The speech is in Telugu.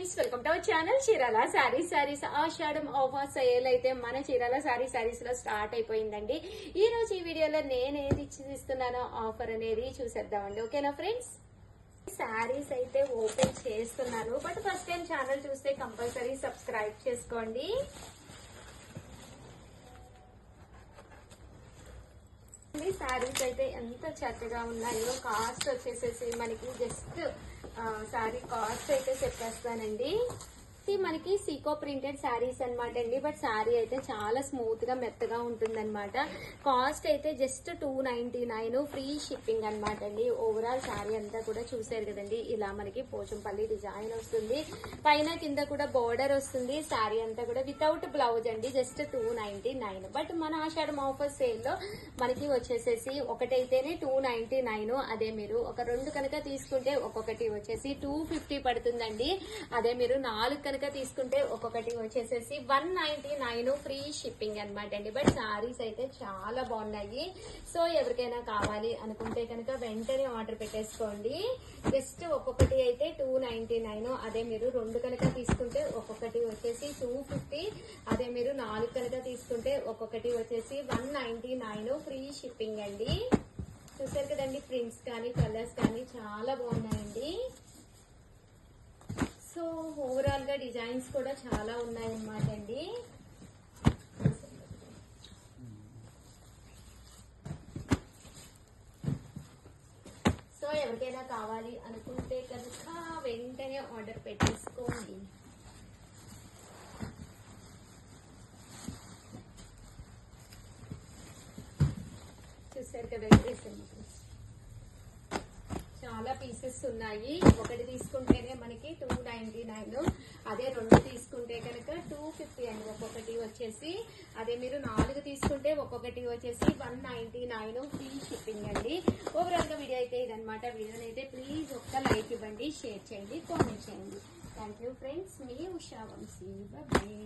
Friends, welcome to our channel Chirala sarees Ashadam offer sale అయితే మన చీరాల శారీస్ లో స్టార్ట్ అయిపోయిందండి. ఈ రోజు ఈ వీడియోలో నేను ఏది ఇస్తున్నానో ఆఫర్ అనేది చూసేద్దామండి. ఓకేనా ఫ్రెండ్స్? శారీస్ అయితే ఓపెన్ చేస్తున్నాను, బట్ ఫస్ట్ టైం ఛానల్ చూస్తే కంపల్సరీ సబ్స్క్రైబ్ చేసుకోండి. శారీస్ అయితే ఎంత చక్కగా ఉన్నాయో. కాస్ట్ వచ్చేసేసి మనకి జస్ట్ శారీ కాస్ట్ అయితే చెప్పేస్తానండి. మనకి సీకో ప్రింటెడ్ శారీస్ అనమాట అండి. బట్ శారీ అయితే చాలా స్మూత్ గా మెత్తగా ఉంటుంది అనమాట. కాస్ట్ అయితే జస్ట్ 299, ఫ్రీ షిప్పింగ్ అనమాట అండి. ఓవరాల్ శారీ అంతా కూడా చూసారు కదండి. ఇలా మనకి పోచంపల్లి డిజైన్ వస్తుంది, పైన కింద కూడా బోర్డర్ వస్తుంది. శారీ అంతా కూడా వితౌట్ బ్లౌజ్ అండి. జస్ట్ 299. బట్ మన ఆషాఢం ఆఫర్ సేల్ లో మనకి వచ్చేసేసి ఒకటైతేనే 299. అదే మీరు ఒక రెండు కనుక తీసుకుంటే ఒక్కొక్కటి వచ్చేసి 250 పడుతుందండి. అదే మీరు 4 కనుక తీసుకుంటే ఒక్కొక్కటి వచ్చేసేసి 199, ఫ్రీ షిప్పింగ్ అనమాట అండి. బట్ శారీస్ అయితే చాలా బాగున్నాయి. సో ఎవరికైనా కావాలి అనుకుంటే కనుక వెంటనే ఆర్డర్ పెట్టేసుకోండి. జస్ట్ ఒక్కొక్కటి అయితే 299. అదే మీరు రెండు కనుక తీసుకుంటే ఒక్కొక్కటి వచ్చేసి 250. అదే మీరు 4 కనుక తీసుకుంటే ఒక్కొక్కటి వచ్చేసి 199, ఫ్రీ షిప్పింగ్ అండి. చూసారు కదండి, ప్రింట్స్ కానీ కలర్స్ కానీ చాలా బాగున్నాయండి. సో ఓవరాల్ గా డిజైన్స్ కూడా చాలా ఉన్నాయన్నమాట అండి. సో ఎవరికైనా కావాలి అనుకుంటే కనుక వెంటనే ఆర్డర్ పెట్టేసుకోండి. చూసారు కదండి, చాలా పీసెస్ ఉన్నాయి. ఒకటి తీసుకుంటేనే మనకి 299. అదే రెండు తీసుకుంటే కనుక 250 అండి ఒక్కొక్కటి వచ్చేసి. అదే మీరు 4 తీసుకుంటే ఒక్కొక్కటి వచ్చేసి 199, ఫ్రీ షిప్పింగ్ అండి. ఓవరాల్ గా వీడియో అయితే ఇదనమాట. వీడియోని అయితే ప్లీజ్ ఒక్క లైక్ ఇవ్వండి, షేర్ చేయండి, కామెంట్ చేయండి. Thank you friends. మీ ఉషా వంశీ. బాయ్.